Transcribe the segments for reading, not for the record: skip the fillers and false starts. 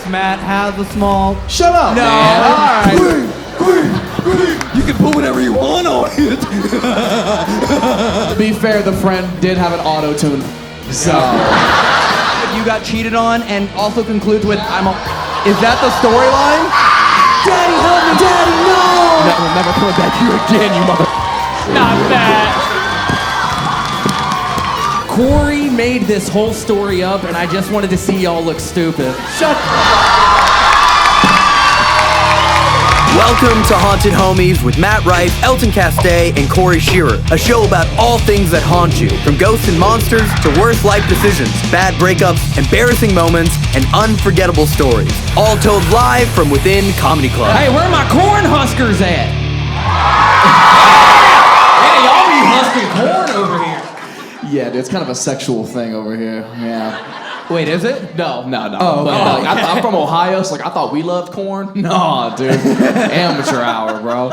Matt has a small... Shut up, no. man. All right. You can put whatever you want on it. To be fair, the friend did have an auto-tune. So... You got cheated on and also concludes with, is that the storyline? Daddy, help me, Daddy, no! Never, never coming back here again, you mother... Not that. Corey made this whole story up, and I just wanted to see y'all look stupid. Shut Welcome to Haunted Homies with Matt Rife, Elton CASTEE, and Corey SCHERER. A show about all things that haunt you, from ghosts and monsters to worst life decisions, bad breakups, embarrassing moments, and unforgettable stories. All told live from within Comedy Club. Hey, where are my corn huskers at? Yeah, y'all be husking corn over here. Yeah, dude, it's kind of a sexual thing over here. Yeah. Wait, is it? No. Oh, okay. But, like, I'm from Ohio, so like I thought we loved corn. No, dude. Amateur hour, bro.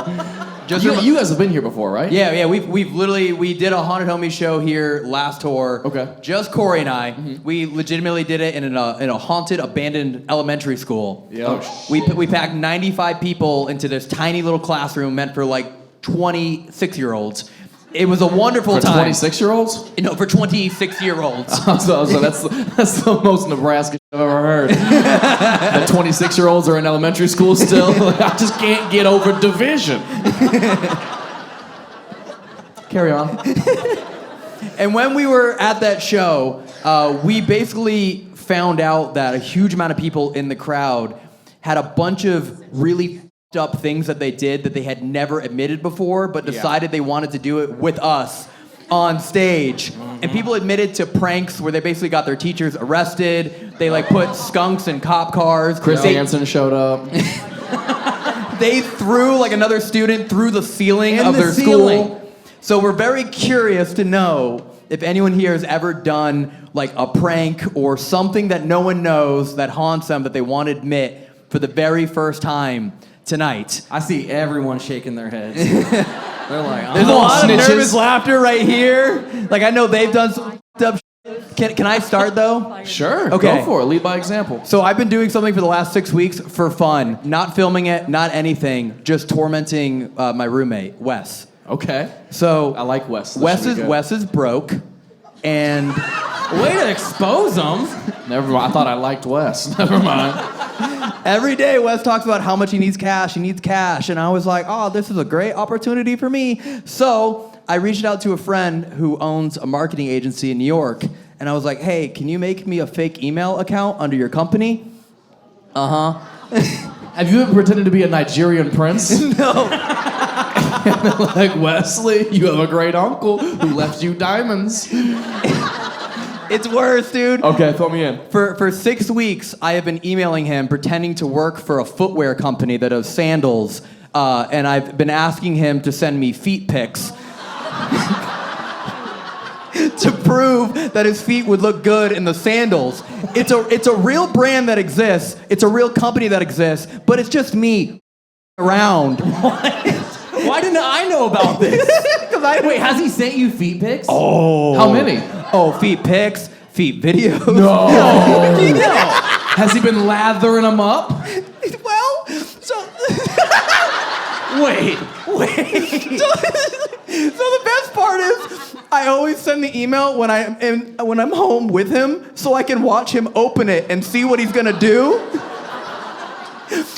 You guys have been here before, right? Yeah. We did a Haunted Homies show here last tour. Okay. Just Corey and I. Mm-hmm. We legitimately did it in a haunted, abandoned elementary school. Yeah. We packed 95 people into this tiny little classroom meant for like 26-year-olds. It was a wonderful time. 26-year-olds? No, for 26-year-olds. So that's the most Nebraska I've ever heard. That 26-year-olds are in elementary school still. I just can't get over division. Carry on. And when we were at that show, we basically found out that a huge amount of people in the crowd had a bunch of really up things that they did that they had never admitted before, but decided they wanted to do it with us on stage. Mm-hmm. And people admitted to pranks where they basically got their teachers arrested. They like put skunks in cop cars. Chris Hansen showed up. They threw like another student through the ceiling of their school. So we're very curious to know if anyone here has ever done like a prank or something that no one knows that haunts them that they want to admit for the very first time tonight. I see everyone shaking their heads. They're like, there's a lot of nervous laughter right here. Like I know they've done some stuff. Can I start though? Sure. Okay. Go for it. Lead by example. So I've been doing something for the last 6 weeks for fun, not filming it, not anything, just tormenting my roommate, Wes. Okay. So I like Wes. Wes is broke, and way to expose him. Never mind. I thought I liked Wes. Never mind. Every day, Wes talks about how much he needs cash. And I was like, oh, this is a great opportunity for me. So I reached out to a friend who owns a marketing agency in New York. And I was like, hey, can you make me a fake email account under your company? Uh-huh. Have you ever pretended to be a Nigerian prince? No. Like, Wesley, you have a great uncle who left you diamonds. It's worse, dude. Okay, throw me in. For 6 weeks, I have been emailing him, pretending to work for a footwear company that does sandals, and I've been asking him to send me feet pics to prove that his feet would look good in the sandals. It's a real brand that exists. It's a real company that exists, but it's just me around. Why didn't I know about this? Wait, has he sent you feet pics? Oh. How many? Oh, feet pics, feet videos. No. Yeah. Has he been lathering them up? Well, so... Wait. So the best part is, I always send the email when I'm home with him, so I can watch him open it and see what he's gonna do.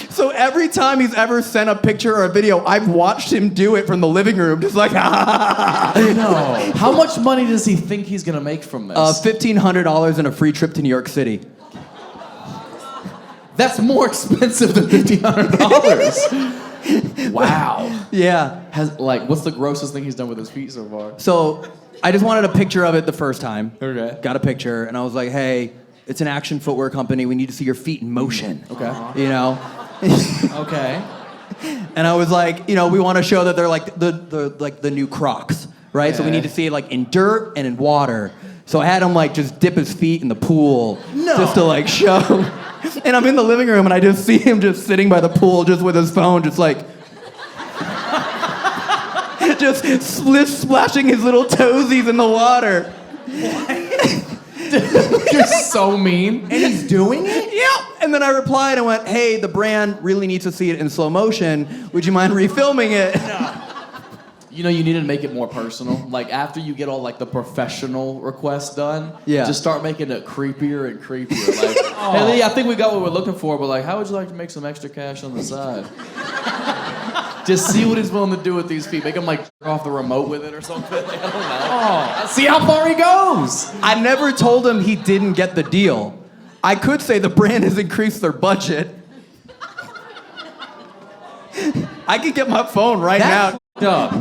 So every time he's ever sent a picture or a video, I've watched him do it from the living room, just like, No. How much money does he think he's gonna make from this? $1,500 and a free trip to New York City. That's more expensive than $1,500. Wow. Yeah. What's the grossest thing he's done with his feet so far? So I just wanted a picture of it the first time. Okay. Got a picture, and I was like, hey, it's an action footwear company. We need to see your feet in motion. Okay. You know? Okay. And I was like, we want to show that they're like the new Crocs, right? Yeah. So we need to see it like in dirt and in water. So I had him like just dip his feet in the pool, just to like show. And I'm in the living room and I just see him just sitting by the pool, just with his phone, just like, just splashing his little toesies in the water. You're so mean. And he's doing it? Yep. And then I replied and went, hey, the brand really needs to see it in slow motion. Would you mind refilming it? You know, you need to make it more personal. Like, after you get all, like, the professional requests done, Yeah. just start making it creepier and creepier. Like, hey, Lee, I think we got what we're looking for, but, like, how would you like to make some extra cash on the side? Just see what he's willing to do with these feet. Make him, like, off the remote with it or something. Like, I don't know. Oh. See how far he goes. I never told him he didn't get the deal. I could say the brand has increased their budget. I could get my phone right That's now. up.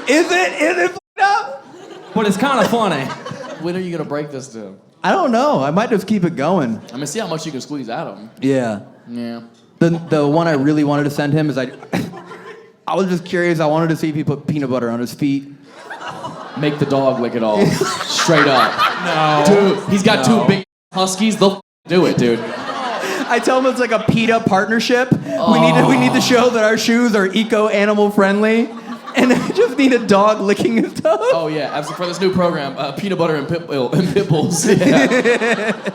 Is it up? But it's kind of funny. When are you going to break this to? I don't know. I might just keep it going. I mean, see how much you can squeeze out of him. Yeah. Yeah. The one I really wanted to send him is I was just curious. I wanted to see if he put peanut butter on his feet. Make the dog lick it all. Straight up. No. Dude, he's got two big huskies. They'll do it, dude. I tell him it's like a PETA partnership. We need to show that our shoes are eco-animal friendly. And I just need a dog licking his toe. Oh yeah, absolutely. For this new program, peanut butter and pit bulls. Yeah.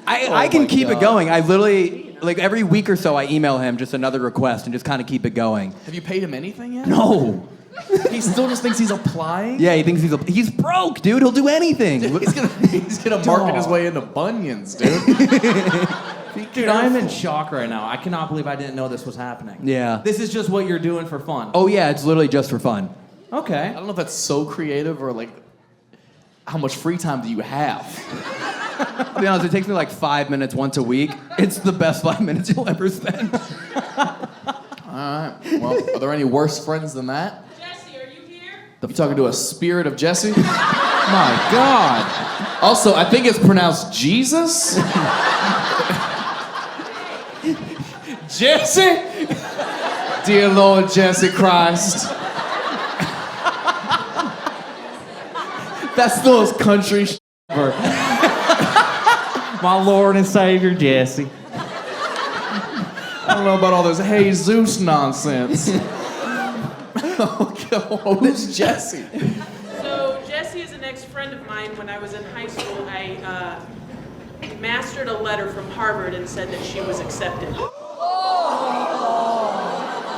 I can my keep it God. going. I literally, like every week or so, I email him just another request and just kind of keep it going. Have you paid him anything yet? No. He still just thinks he's applying. Yeah, he thinks he's broke, dude. He'll do anything. He's gonna market his way into bunions, dude. Dude, I'm in shock right now. I cannot believe I didn't know this was happening. Yeah. This is just what you're doing for fun. Oh yeah, it's literally just for fun. Okay. I don't know if that's so creative or like, how much free time do you have? I'll be honest, it takes me like 5 minutes once a week. It's the best 5 minutes you'll ever spend. Alright, well, are there any worse friends than that? Jesse, are you here? You talking to a spirit of Jesse? My God. Also, I think it's pronounced Jesus. Jesse? Dear Lord Jesse Christ. That's the most country shit ever. My Lord and Savior, Jesse. I don't know about all this Jesus nonsense. Okay, who's Jesse? So Jesse is an ex-friend of mine. When I was in high school, I mastered a letter from Harvard and said that she was accepted.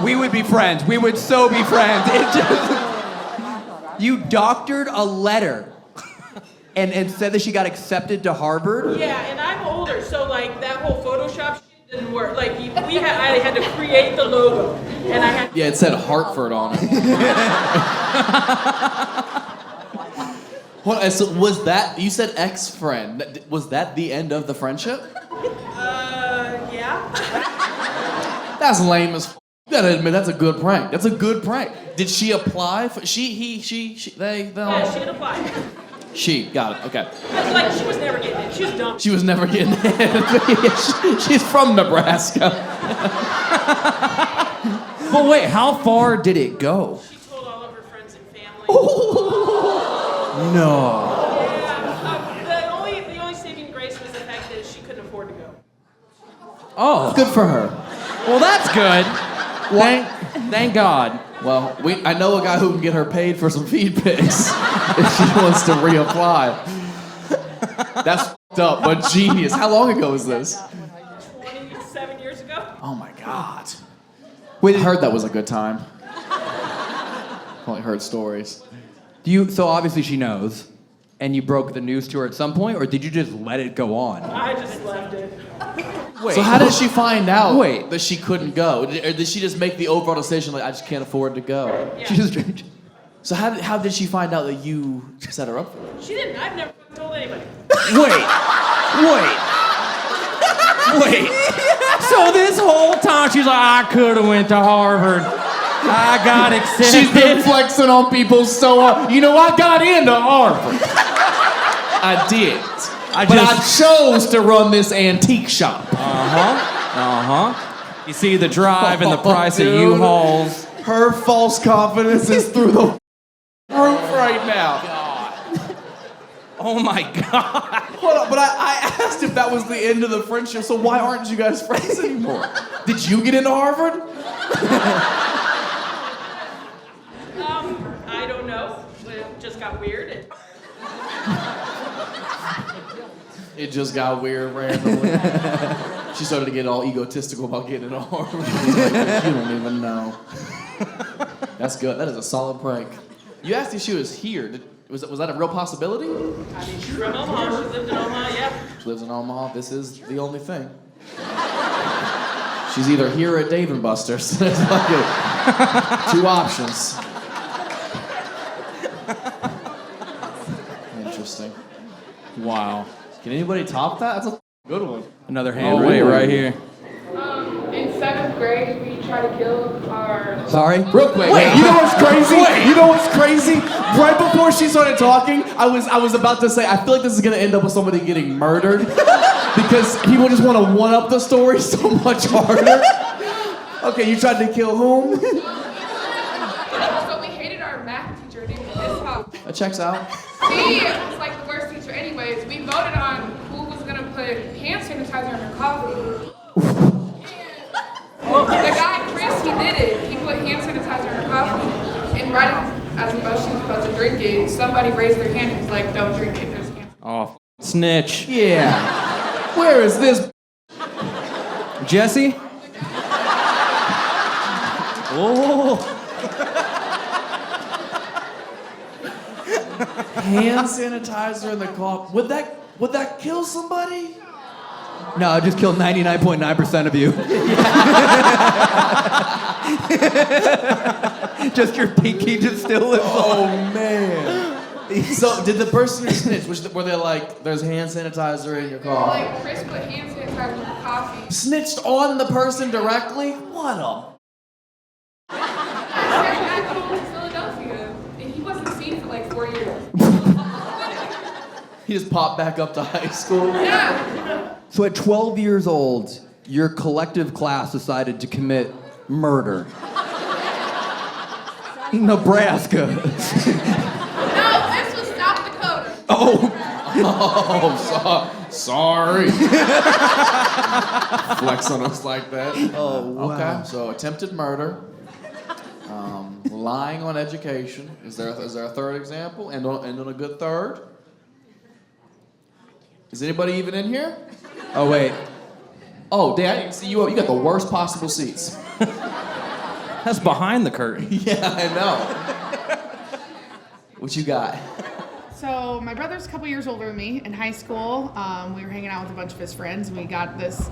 We would be friends. We would so be friends. It just... You doctored a letter and said that she got accepted to Harvard? Yeah, and I'm older, so like that whole Photoshop shit didn't work. Like I had to create the logo, and I had. Yeah, it said Hartford on it. What? So was that, you said ex-friend, was that the end of the friendship? Yeah. That's lame as f***. You gotta admit, that's a good prank. That's a good prank. Did she apply for, they, Yeah, she had applied. She, got it, okay. But like she was never getting it. She was dumb. She was never getting it. She's from Nebraska. But wait, how far did it go? She told all of her friends and family. No. The only saving grace was the fact that she couldn't afford to go. Oh. Good for her. Well, that's good. Thank God. Well, I know a guy who can get her paid for some feed pics if she wants to reapply. That's f***ed up, but genius. How long ago was this? 27 years ago. Oh my God. Wait, I heard that was a good time. Only heard stories. so obviously she knows, and you broke the news to her at some point, or did you just let it go on? I just left it. Wait. So how did she find out Wait. that she couldn't go? Or did she just make the overall decision like, I just can't afford to go? Yeah. She just... So how did she find out that you set her up for it? She didn't. I've never told anybody. Wait. So this whole time she's like, I could have went to Harvard. I got accepted. She's been flexing on people so hard. You know, I got into Harvard. I did. But I chose to run this antique shop. You see the drive and the price of Dude. U-Hauls. Her false confidence is through the roof right now. Oh my God. Hold on, but I asked if that was the end of the friendship, so why aren't you guys friends anymore? Did you get into Harvard? I don't know. It just got weird. It just got weird randomly. She started to get all egotistical about getting it on. Like, you don't even know. That's good. That is a solid prank. You asked if she was here. Was that a real possibility? I mean, she's from Omaha. She lived in Omaha, yeah. She lives in Omaha. This is the only thing. She's either here or at Dave & Buster's. There's like 2 options. Interesting. Wow. Can anybody top that? That's a good one. Another hand right here. In 7th grade, we tried to kill our... Sorry? Real quick. Wait, you know what's crazy? You know what's crazy? Right before she started talking, I was about to say, I feel like this is gonna end up with somebody getting murdered because people just want to one-up the story so much harder. Okay, you tried to kill whom? So we hated our math teacher named Miss Hop. That checks out. She was like the worst teacher anyways. We voted on who was gonna put hand sanitizer in her coffee. The guy, Chris, he did it. He put hand sanitizer in her coffee. And right as she was supposed to drink it, somebody raised their hand and was like, don't drink it, there's cancer. Oh, snitch. Yeah. Where is this? Jesse? Oh. Hand sanitizer in the coffee. Would that kill somebody? No, I just killed 99.9% of you. Just your pinky just still lives on. Oh man. So did the person who snitched, were they like, there's hand sanitizer in your coffee? Like, Chris put hand sanitizer in her coffee. Snitched on the person directly? What a... Back home in Philadelphia. And he wasn't seen for like 4 years. He just popped back up to high school? Yeah. So at 12 years old, your collective class decided to commit murder. Nebraska. No, this was South Dakota. Oh. Sorry. Flex on us like that. Oh, wow. Okay, so attempted murder. Lying on education. Is there a third example? And on a good third? Is anybody even in here? Oh, wait. Oh, Dad, I didn't see you. You got the worst possible seats. That's behind the curtain. Yeah, I know. What you got? So my brother's a couple years older than me. In high school, we were hanging out with a bunch of his friends. We got this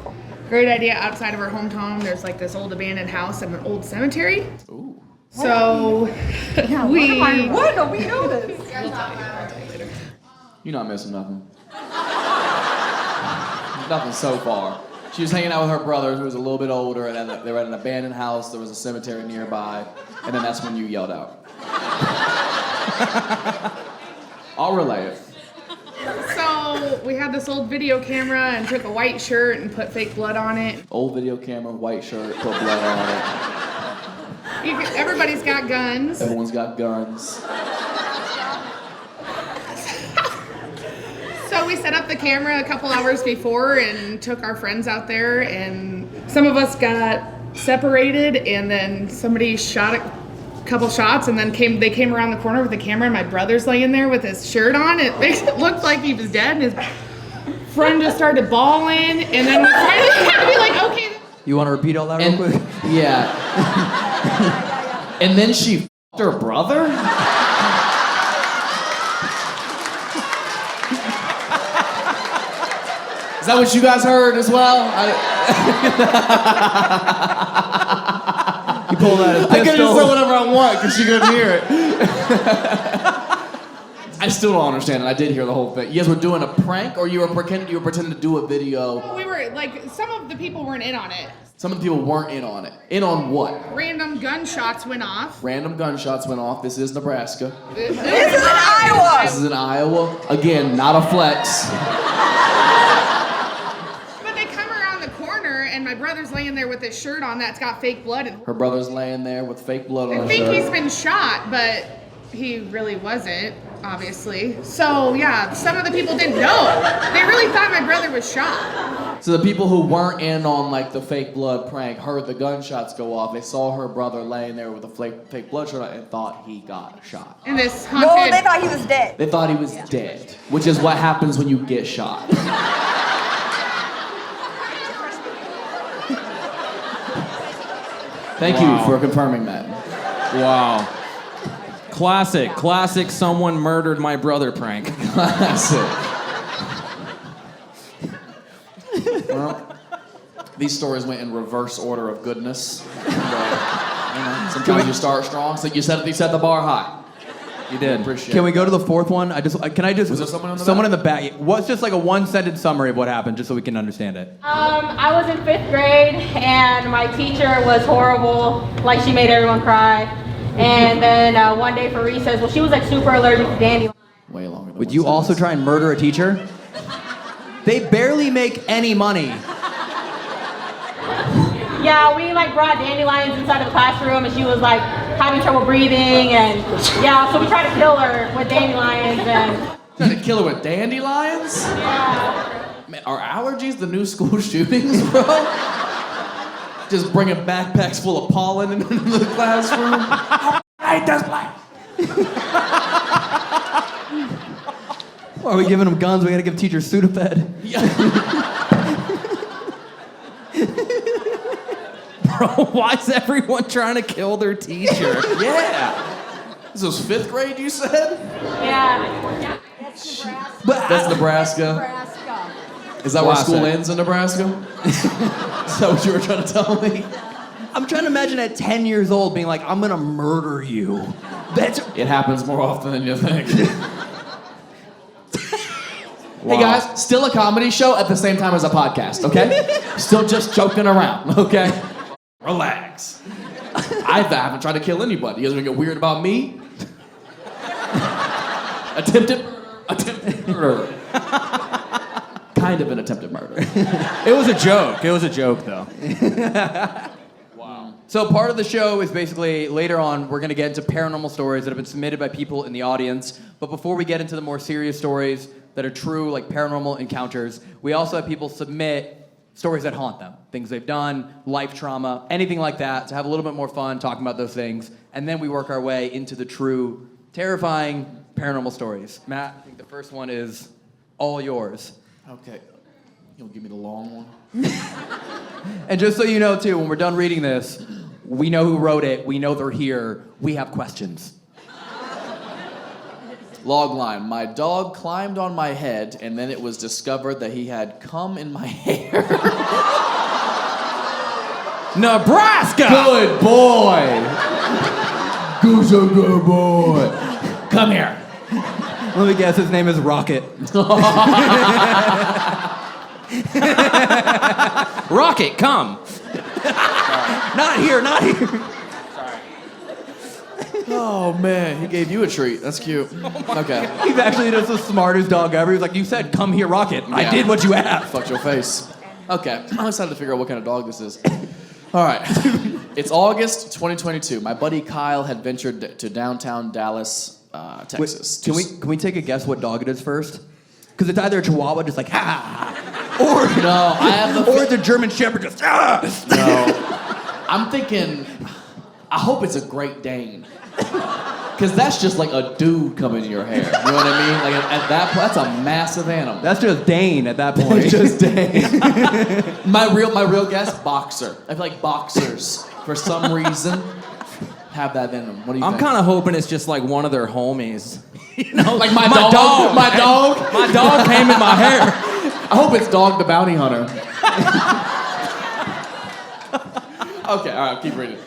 great idea outside of our hometown. There's like this old abandoned house and an old cemetery. Ooh. So What? No, we know this. You're not missing nothing. Nothing so far. She was hanging out with her brother, who was a little bit older, and they were at an abandoned house. There was a cemetery nearby, and then that's when you yelled out. I'll relay it. So we had this old video camera and took a white shirt and put fake blood on it. Old video camera, white shirt, put blood on it. Everybody's got guns. Everyone's got guns. So we set up the camera a couple hours before and took our friends out there, and some of us got separated, and then somebody shot a couple shots, and then they came around the corner with the camera, and my brother's laying there with his shirt on. It looked like he was dead, and his friend just started bawling, and then we finally had to be like, okay. You want to repeat all that real quick? Yeah. And then she f***ed her brother? Is that what you guys heard as well? You pulled out his I could pistol. have said whatever I want because she couldn't hear it. I still don't understand it. I did hear the whole thing. You guys were doing a prank, or you were pretending to do a video? We were like, some of the people weren't in on it. Some of the people weren't in on it. In on what? Random gunshots went off. Random gunshots went off. This is Nebraska. This is in Iowa. This is in Iowa. Again, not a flex. But they come around the corner, and my brother's laying there with his shirt on that's got fake blood. And Her brother's laying there with fake blood on I her think shirt. he's been shot, but he really wasn't, obviously. So, yeah, some of the people didn't know. They really thought my brother was shot. So the people who weren't in on like the fake blood prank heard the gunshots go off. They saw her brother laying there with a fake blood shot and thought he got shot. And this No, haunted. they thought he was dead. They thought he was dead, which is what happens when you get shot. Thank you for confirming that. Wow. Classic someone murdered my brother prank. Classic. Well, these stories went in reverse order of goodness. Sometimes you start strong, so you set the bar high. You did. Appreciate Can we it. go to the fourth one? Can I just? Was there someone in the Someone in the back. What's just like a one-sentence summary of what happened, just so we can understand it. I was in 5th grade and my teacher was horrible, like she made everyone cry. And then one day for recess, well, she was like super allergic to dandelions. Way longer than Would one you also sentence. try and murder a teacher? They barely make any money. Yeah, we like brought dandelions inside of the classroom and she was like having trouble breathing and yeah, so we tried to kill her with dandelions and Trying to kill her with dandelions? yeah. Man, are allergies the new school shootings, bro? Just bringing backpacks full of pollen into the classroom. I hate this place. Why are we giving them guns? We gotta give teachers Sudafed. Bro, why is everyone trying to kill their teacher? Yeah. This was 5th grade, you said? Yeah. That's Nebraska. Is that where school ends in Nebraska? Is that what you were trying to tell me? I'm trying to imagine at 10 years old being like, I'm gonna murder you. It happens more often than you think. Hey guys, still a comedy show at the same time as a podcast, okay? Still just joking around, okay? Relax. I haven't tried to kill anybody. You guys gonna get weird about me? Attempted murder. Kind of an attempted murder. It was a joke. It was a joke, though. Wow. So part of the show is basically, later on, we're gonna get into paranormal stories that have been submitted by people in the audience. But before we get into the more serious stories that are true, like paranormal encounters, we also have people submit stories that haunt them. Things they've done, life trauma, anything like that, to have a little bit more fun talking about those things. And then we work our way into the true, terrifying paranormal stories. Matt, I think the first one is all yours. Okay. You'll give me the long one? And just so you know, too, when we're done reading this, we know who wrote it, we know they're here, we have questions. Log line. My dog climbed on my head, and then it was discovered that he had cum in my hair. Nebraska! Good boy! Who's a good boy? Come here. Let me guess, his name is Rocket. Rocket, come! Not here, not here. Oh man, he gave you a treat. That's cute. Okay. He's actually just the smartest dog ever. He's like, you said, come here, Rocket. I Yeah. did what you asked. Fuck your face. Okay, I'm excited to figure out what kind of dog this is. All right. It's August 2022. My buddy Kyle had ventured to downtown Dallas, Texas. Can we take a guess what dog it is first? Because it's either a Chihuahua, just like ha, or No, I have the. or it's a German Shepherd, just ah. No. I'm thinking. I hope it's a Great Dane. Because that's just like a dude coming in your hair. You know what I mean? Like at that point, that's a massive animal. That's just Dane at that point. It's just Dane. my real guess, boxer. I feel like boxers, for some reason, have that in them. What do you I'm think? kind of hoping it's just like one of their homies. You know, like my dog. My dog. My dog came in my hair. I hope it's Dog the Bounty Hunter. Okay, all right, keep reading.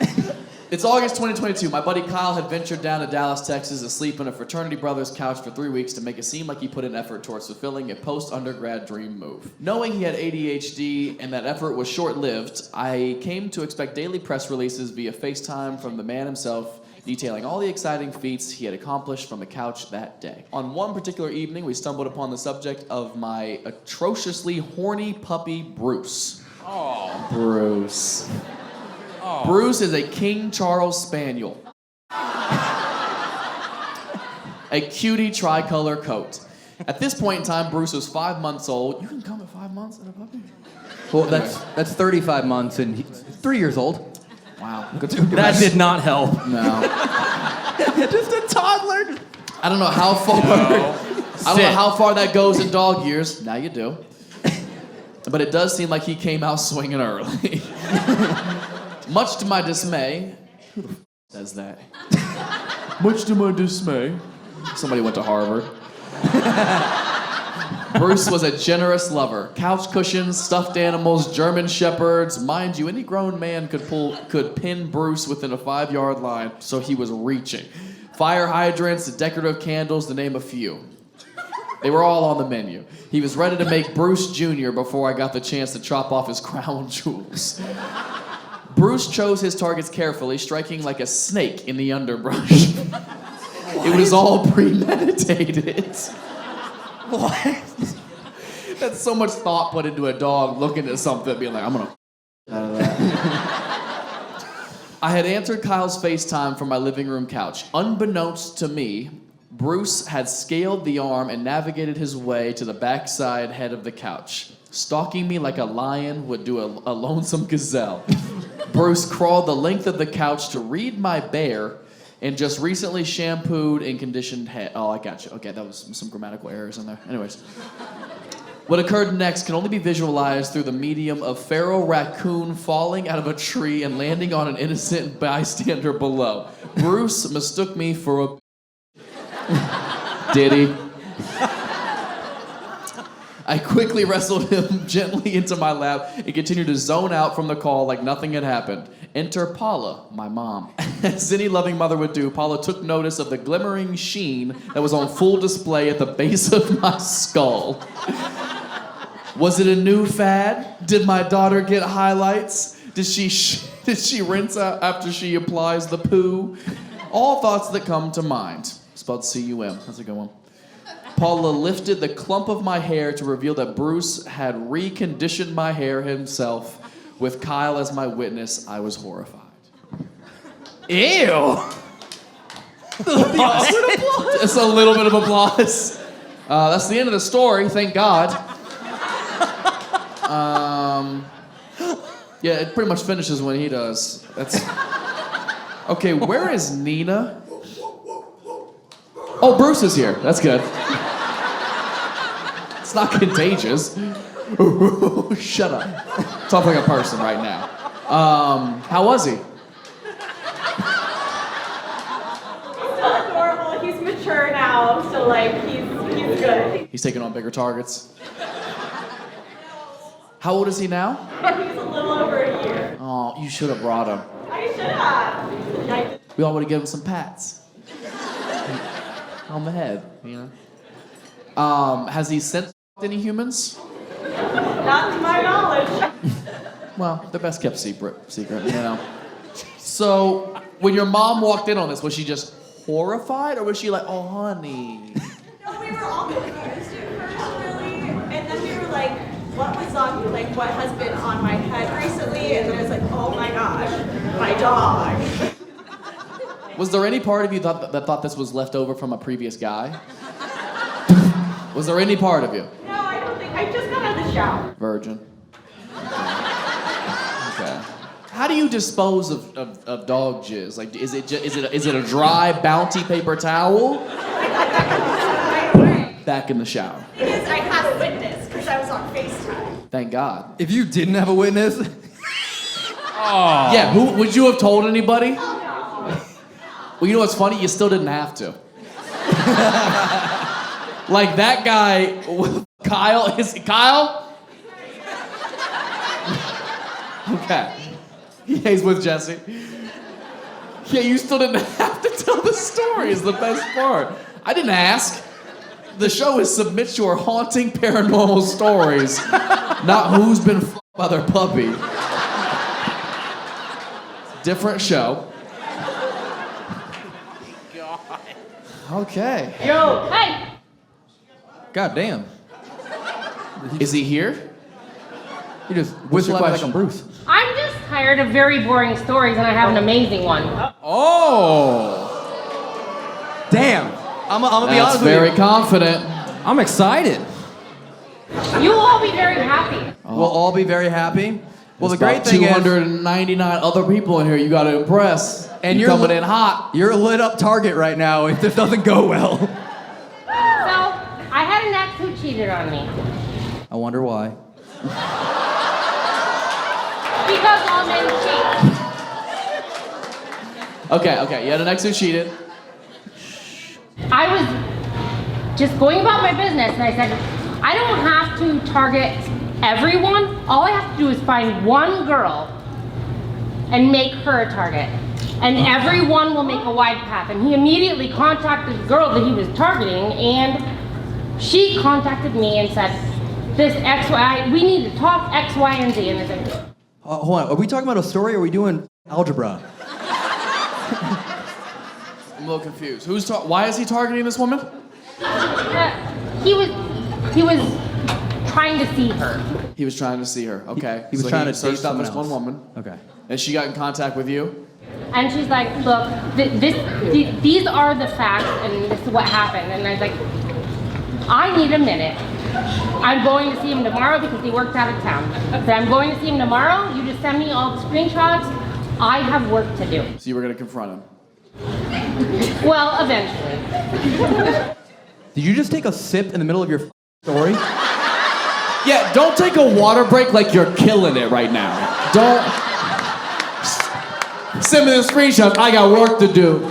It's August 2022. My buddy Kyle had ventured down to Dallas, Texas to sleep on a fraternity brother's couch for 3 weeks to make it seem like he put an effort towards fulfilling a post-undergrad dream move. Knowing he had ADHD and that effort was short-lived, I came to expect daily press releases via FaceTime from the man himself, detailing all the exciting feats he had accomplished from the couch that day. On one particular evening, we stumbled upon the subject of my atrociously horny puppy, Bruce. Oh, Bruce. Oh. Bruce is a King Charles Spaniel. A cutie tricolor coat. At this point in time, Bruce was 5 months old. You can come at 5 months at a puppy? Well, that's 35 months and he's 3 years old. Wow. That did not help. No. Just a toddler. I don't know how far. I don't know how far that goes in dog years. Now you do. But it does seem like he came out swinging early. Much to my dismay. Who the f says that? Much to my dismay. Somebody went to Harvard. Bruce was a generous lover. Couch cushions, stuffed animals, German shepherds. Mind you, any grown man could pin Bruce within a 5-yard line, so he was reaching. Fire hydrants, decorative candles, to name a few. They were all on the menu. He was ready to make Bruce Jr. before I got the chance to chop off his crown jewels. Bruce chose his targets carefully, striking like a snake in the underbrush. It was all premeditated. What? That's so much thought put into a dog looking at something, being like, I'm gonna out of that. I had answered Kyle's FaceTime from my living room couch. Unbeknownst to me, Bruce had scaled the arm and navigated his way to the backside head of the couch. Stalking me like a lion would do a lonesome gazelle. Bruce crawled the length of the couch to read my bear and just recently shampooed and conditioned head. Oh, I got you. Okay, that was some grammatical errors in there. Anyways. What occurred next can only be visualized through the medium of feral raccoon falling out of a tree and landing on an innocent bystander below. Bruce mistook me for a... Did he? I quickly wrestled him gently into my lap and continued to zone out from the call like nothing had happened. Enter Paula, my mom. As any loving mother would do, Paula took notice of the glimmering sheen that was on full display at the base of my skull. Was it a new fad? Did my daughter get highlights? Did she rinse out after she applies the poo? All thoughts that come to mind. Spelled C-U-M. That's a good one. Paula lifted the clump of my hair to reveal that Bruce had reconditioned my hair himself. With Kyle as my witness, I was horrified. Ew. Just a little bit of applause. That's the end of the story, thank God. Yeah, it pretty much finishes when he does. Okay, where is Nina? Oh, Bruce is here. That's good. It's not contagious. Shut up. Talk like a person right now. How was he? He's still adorable. He's mature now, so like he's good. He's taking on bigger targets. How old is he now? He's a little over a year. Oh, you should have brought him. I should have. We all would have given him some pats. On the head, you know? Has he sent any humans? Not to my knowledge. Well, the best kept secret, you know? So, when your mom walked in on this, was she just horrified, or was she like, oh, honey? No, we were all confused at first, really. And then we were like, what was on, like, what has been on my head recently? And then it was like, oh my gosh, my dog. Was there any part of you that thought this was left over from a previous guy? Was there any part of you? No, I don't think. I just got out of the shower. Virgin. Okay. How do you dispose of dog jizz? Like, is it a dry bounty paper towel? Back in the shower. It is. I had a witness because I was on FaceTime. Thank God. If you didn't have a witness, Yeah. Who would you have told anybody? Well, you know what's funny? You still didn't have to. Like that guy, Kyle, is it Kyle? Okay. Yeah, he's with Jesse. Yeah, you still didn't have to tell the story is the best part. I didn't ask. The show is submit your haunting paranormal stories, not who's been f***ed by their puppy. Different show. Okay. Yo, hey. god damn. Is he here? You just What's your whistle at me like question? I'm Bruce. I'm just tired of very boring stories, and I have an amazing one. Oh. Damn. I'm gonna be honest That's with you. very confident. I'm excited. You will all be very happy. We'll all be very happy. Well, There's the great about thing is, 299 other people in here you got to impress. and you're coming in hot. You're a lit up target right now if this doesn't go well. So, I had an ex who cheated on me. I wonder why. Because all men cheat. Okay. You had an ex who cheated. I was just going about my business and I said, I don't have to target everyone. All I have to do is find one girl and make her a target. And everyone will make a wide path. And he immediately contacted the girl that he was targeting, and she contacted me and said, this we need to talk X, Y, and Z. And I said, Hold on, are we talking about a story or are we doing algebra? I'm a little confused. Why is he targeting this woman? he was trying to see her. He was trying to see her. Okay. He was trying to search date someone this else. one woman. Okay. And she got in contact with you? And she's like, look, these are the facts and this is what happened. And I was like, I need a minute. I'm going to see him tomorrow because he worked out of town. So I'm going to see him tomorrow. You just send me all the screenshots. I have work to do. So you were going to confront him? Well, eventually. Did you just take a sip in the middle of your story? Yeah, don't take a water break like you're killing it right now. Don't. Send me the screenshot. I got work to do.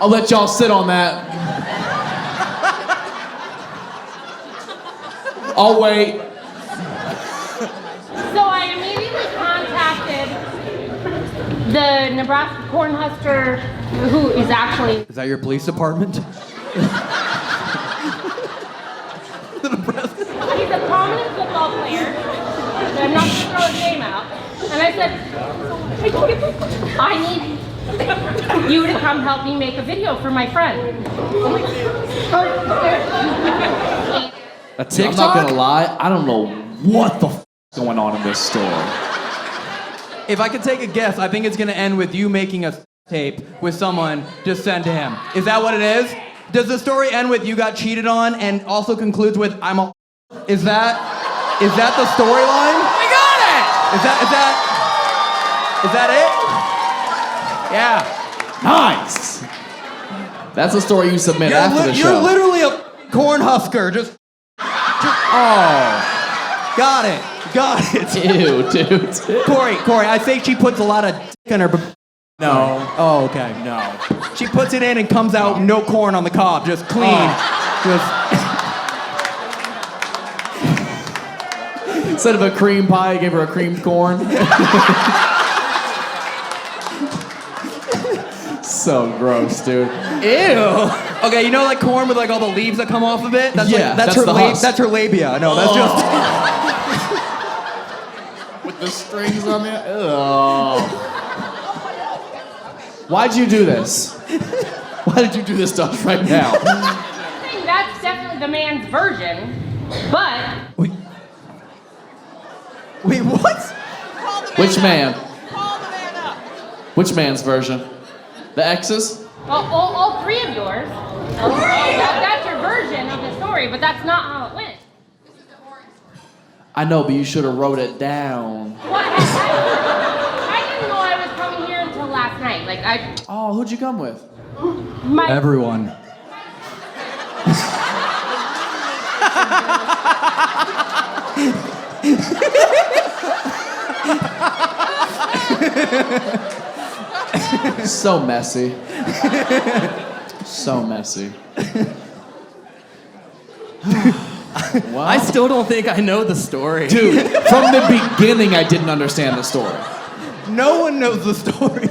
I'll let y'all sit on that. I'll wait. So I immediately contacted the Nebraska Cornhusker, who is actually... Is that your police department? He's a prominent football player. I'm not going to throw his name out. And I said, I need you to come help me make a video for my friend. A TikTok? I'm not gonna lie, I don't know what the f is going on in this story. If I could take a guess, I think it's gonna end with you making a tape with someone just send to him. Is that what it is? Does the story end with you got cheated on and also concludes with I'm a... Is that the storyline? We got it! Is that it? Yeah. Nice! That's a story you submit after the show. You're literally a cornhusker, just... Oh. Got it. Ew, dude. Corey, I think she puts a lot of in her... No. Oh, okay. No. She puts it in and comes out no corn on the cob, just clean. Instead of a cream pie, I gave her a creamed corn. So gross, dude. Ew. Okay, you know like corn with like all the leaves that come off of it? That's that's her labia. No, that's just... With the strings on it? Ugh. Why'd you do this? Why did you do this to us right now? I think that's definitely the man's version, but... Wait, what? Which man? Which man's version? The ex's? All three of yours. That's your version of the story, but that's not how it went. I know, but you should have wrote it down. What? I didn't know I was coming here until last night. Oh, who'd you come with? Everyone. So messy. So messy. Wow. I still don't think I know the story. Dude, from the beginning I didn't understand the story. No one knows the story.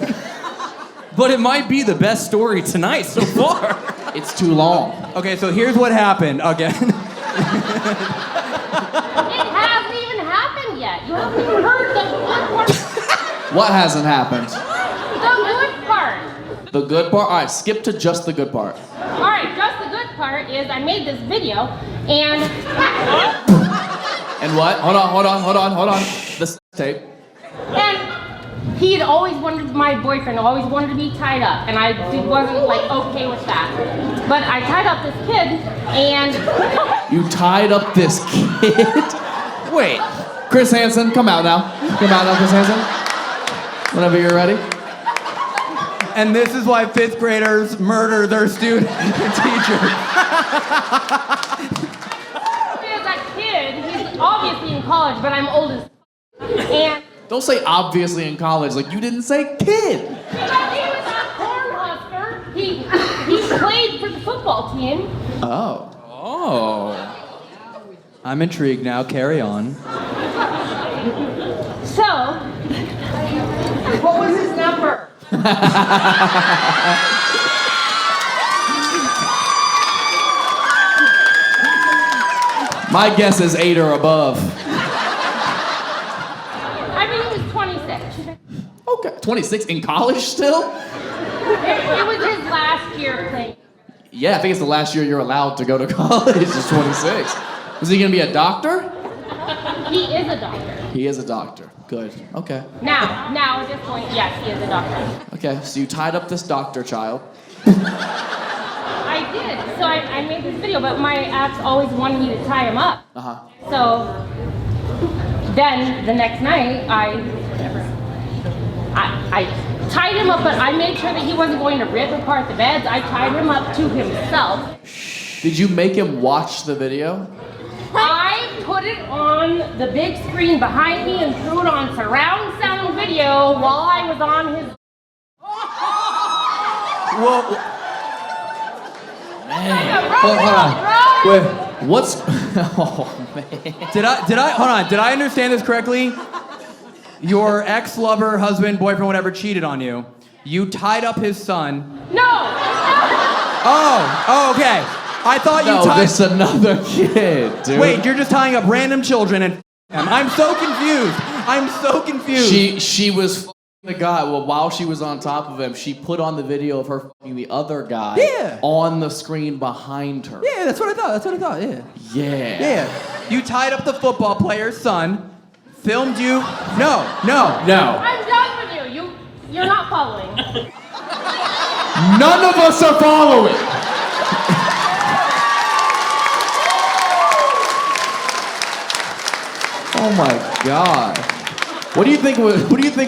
But it might be the best story tonight so far. It's too long. Okay, so here's what happened again. It hasn't even happened yet. You haven't even heard the good part. What hasn't happened? The good part. The good part? All right, skip to just the good part. All right, just the good part is I made this video and... And what? Hold on. This tape. And he had always wanted, my boyfriend always wanted to be tied up, and I wasn't like okay with that. But I tied up this kid, and You tied up this kid? Wait, Chris Hansen, come out now. Come out now, Chris Hansen. Whenever you're ready. And this is why 5th graders murder their student teacher. that kid, he's obviously in college, but I'm old as and Don't say obviously in college, like you didn't say kid. because he was a Cornhusker. He played for the football team. Oh. I'm intrigued now. Carry on. So, what was his number? My guess is 8 or above. I mean, he was 26. Okay. 26 in college still? It was his last year playing. Yeah, I think it's the last year you're allowed to go to college. Is 26. Is he gonna be a doctor? He is a doctor. He is a doctor. Good. Okay. Now at this point, yes, he is a doctor. Okay, so you tied up this doctor child. I did. So I made this video, but my ex always wanted me to tie him up. So then the next night, I tied him up, but I made sure that he wasn't going to rip apart the beds. I tied him up to himself. Did you make him watch the video? I put it on the big screen behind me and threw it on surround sound video while I was on his. Whoa. Hold on. Wait. What's? Oh man. Did I understand this correctly? Your ex-lover, husband, boyfriend, whatever, cheated on you. You tied up his son. No. Oh, okay. I thought you tied. There's another kid, dude. Wait, you're just tying up random children and I'm so confused. She was the guy. Well, while she was on top of him, she put on the video of her fucking the other guy. Yeah. On the screen behind her. Yeah, that's what I thought. Yeah. Yeah. You tied up the football player's son. Filmed you. No. I'm done with you. You're not following. None of us are following. Oh my God. What do you think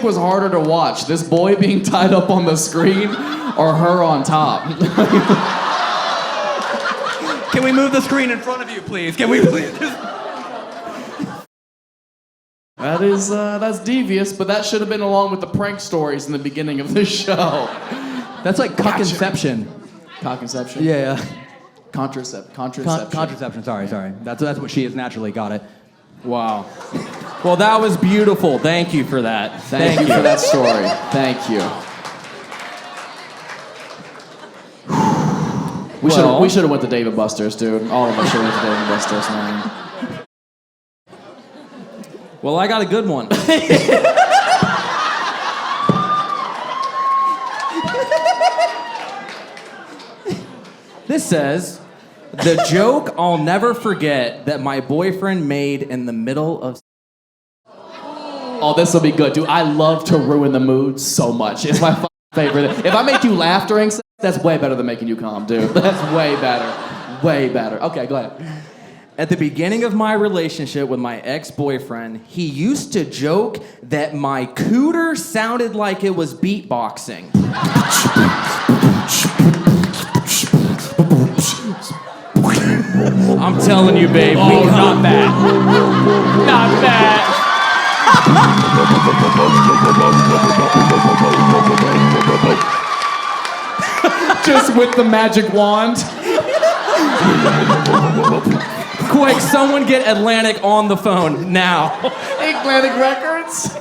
was harder to watch? This boy being tied up on the screen or her on top? Can we move the screen in front of you, please? Can we please? That's devious, but that should have been along with the prank stories in the beginning of the show. That's like cock-inception. Cock-inception? Yeah. Contraception. Sorry. That's what she is naturally. Got it. Wow. Well, that was beautiful. Thank you for that. Thank you for that story. Thank you. We should have went to Dave & Buster's, dude. All of us should have went to Dave & Buster's, man. Well, I got a good one. This says, the joke I'll never forget that my boyfriend made in the middle of... Oh, this will be good, dude. I love to ruin the mood so much. It's my favorite. If I make you laugh during sex, that's way better than making you calm, dude. That's way better. Way better. Okay, go ahead. At the beginning of my relationship with my ex-boyfriend, he used to joke that my cooter sounded like it was beatboxing. I'm telling you, babe, not bad. Not bad. Just with the magic wand. Quick, someone get Atlantic on the phone now. Atlantic Records.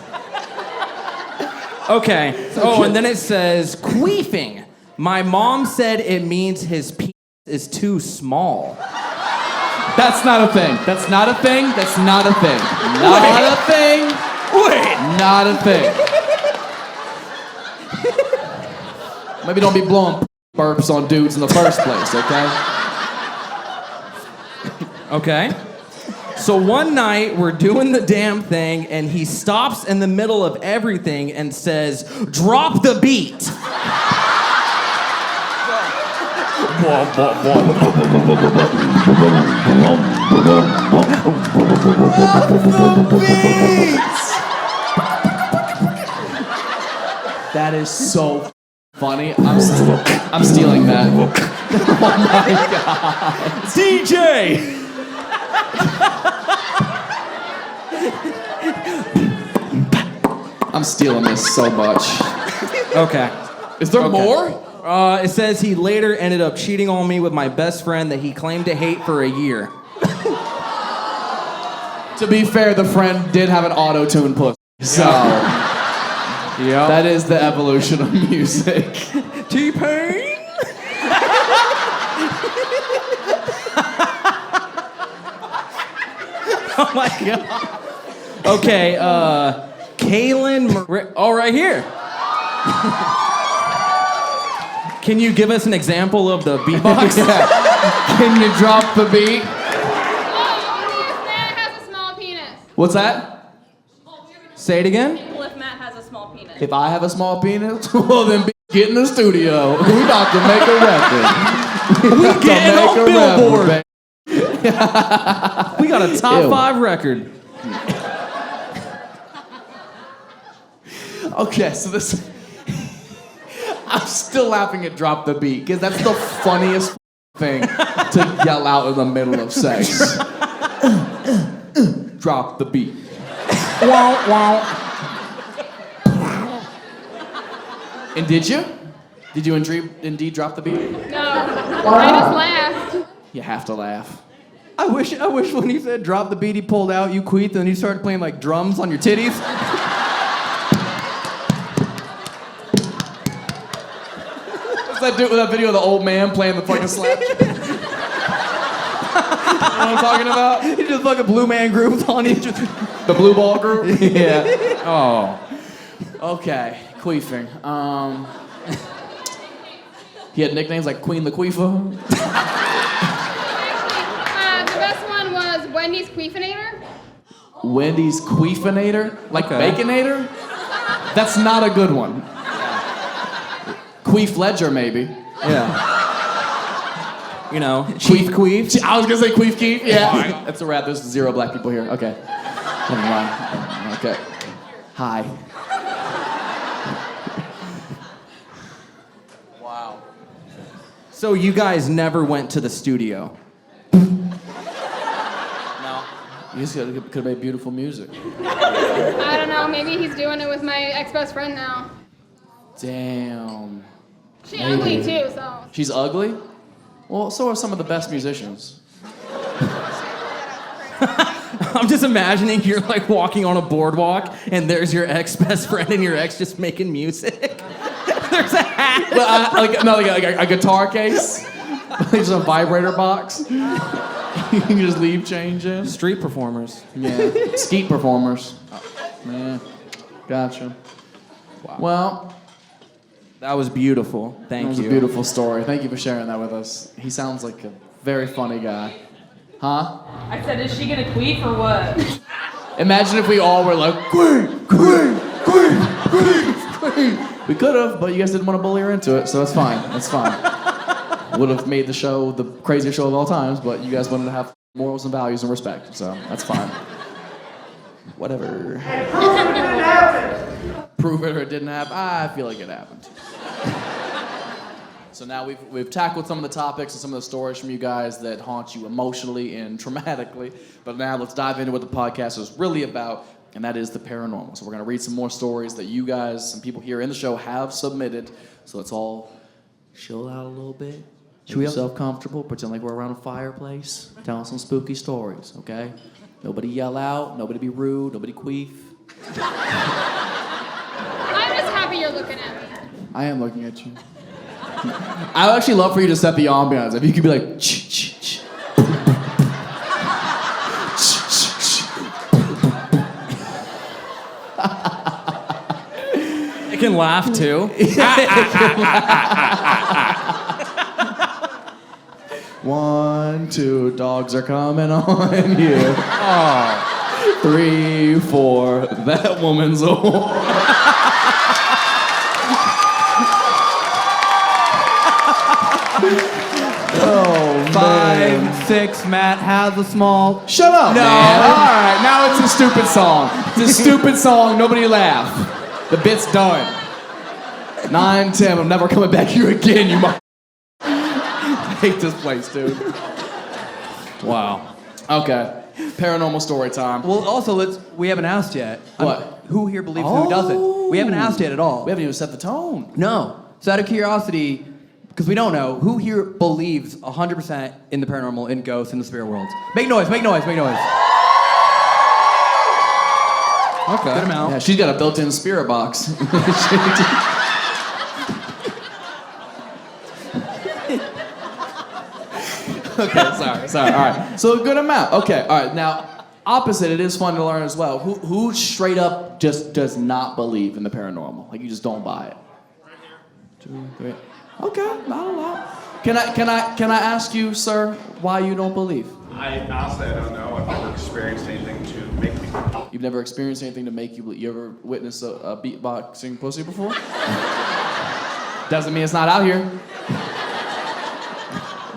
Okay. Oh, and then it says queefing. My mom said it means his penis is too small. That's not a thing. That's not a thing. That's not a thing. Not a thing. Wait. Not a thing. Maybe don't be blowing burps on dudes in the first place, okay? Okay. So one night, we're doing the damn thing, and he stops in the middle of everything and says, "Drop the beat." That is so funny. I'm stealing that. Oh my god. DJ! I'm stealing this so much. Okay. Is there more? It says he later ended up cheating on me with my best friend that he claimed to hate for a year. To be fair, the friend did have an auto-tune pussy. So, that is the evolution of music. T-Pain? Oh my god. Okay, Kaylin, right here. Can you give us an example of the beatbox? Can you drop the beat? Matt has a small penis. What's that? Say it again. If Matt has a small penis. If I have a small penis, well then get in the studio. We about to make a record. We getting on Billboard. Record, We got a top 5 record. Okay, so this... I'm still laughing at drop the beat, because that's the funniest thing to yell out in the middle of sex. Drop the beat. Wow, wow. And did you? Did you indeed drop the beat? No, I just laughed. You have to laugh. I wish when he said drop the beat, he pulled out you queefed and he started playing like drums on your titties. What's that dude with that video of the old man playing the fucking slap? You know what I'm talking about? He just fucking blue man grooves on you. The blue ball group? Yeah. Oh. Okay, queefing. He had nicknames like Queen Laqueefa. The best one was Wendy's Queefinator. Wendy's Queefinator? Like Okay. Baconator? That's not a good one. Queef Ledger, maybe. Yeah. You know, queef. I was gonna say Queef Keef. Yeah. That's a wrap. There's 0 black people here. Okay. Never mind. Okay. Hi. Wow. So you guys never went to the studio? You just could have made beautiful music. I don't know, maybe he's doing it with my ex-best friend now. Damn. She's ugly too, so. She's ugly? Well, so are some of the best musicians. I'm just imagining you're like walking on a boardwalk and there's your ex-best friend and your ex just making music. There's a hat. Like a guitar case. There's a vibrator box. You can just leave change in. Street performers. Yeah. Skeet performers. Yeah. Gotcha. Wow. Well, That was beautiful. Thank that was you. a beautiful story. Thank you for sharing that with us. He sounds like a very funny guy. Huh? I said, is she gonna queef or what? Imagine if we all were like, queen. We could have, but you guys didn't want to bully her into it, so that's fine. That's fine. Would have made the show the craziest show of all times, but you guys wanted to have morals and values and respect, so that's fine. Whatever. Prove it or it didn't happen. I feel like it happened. So now we've tackled some of the topics and some of the stories from you guys that haunt you emotionally and traumatically. But now let's dive into what the podcast is really about, and that is the paranormal. So we're gonna read some more stories that you guys and people here in the show have submitted. So let's all chill out a little bit. Make yourself comfortable. Pretend like we're around a fireplace. Telling some spooky stories, okay? Nobody yell out. Nobody be rude. Nobody queef. I'm just happy you're looking at me. I am looking at you. I would actually love for you to set the ambiance. If you could be like, ch ch ch. I can laugh too. 1, 2, dogs are coming on you. Oh. 3, 4, that woman's a whore. Oh, 5, 6, Matt has a small. Shut up, No. man. All right, now it's a stupid song. It's a stupid song. Nobody laugh. The bit's done. 9, 10. I'm never coming back here again, you I hate this place, dude. Wow. Okay. Paranormal story time. Well, also we haven't asked yet. What? Who here believes and who doesn't? We haven't asked yet at all. We haven't even set the tone. No. So out of curiosity, because we don't know, who here believes 100% in the paranormal, in ghosts, in the spirit worlds? Make noise, make noise, make noise. Okay. Good amount. Yeah, she's got a built-in spirit box. Okay, sorry. All right. So a good amount. Okay, all right. Now, opposite, it is fun to learn as well. Who straight up just does not believe in the paranormal? Like you just don't buy it. 2, 3. Okay, not a lot. Can I ask you, sir, why you don't believe? I honestly don't know. I've never experienced anything to make me. You've never experienced anything to make you believe. You ever witnessed a beatboxing pussy before? Doesn't mean it's not out here.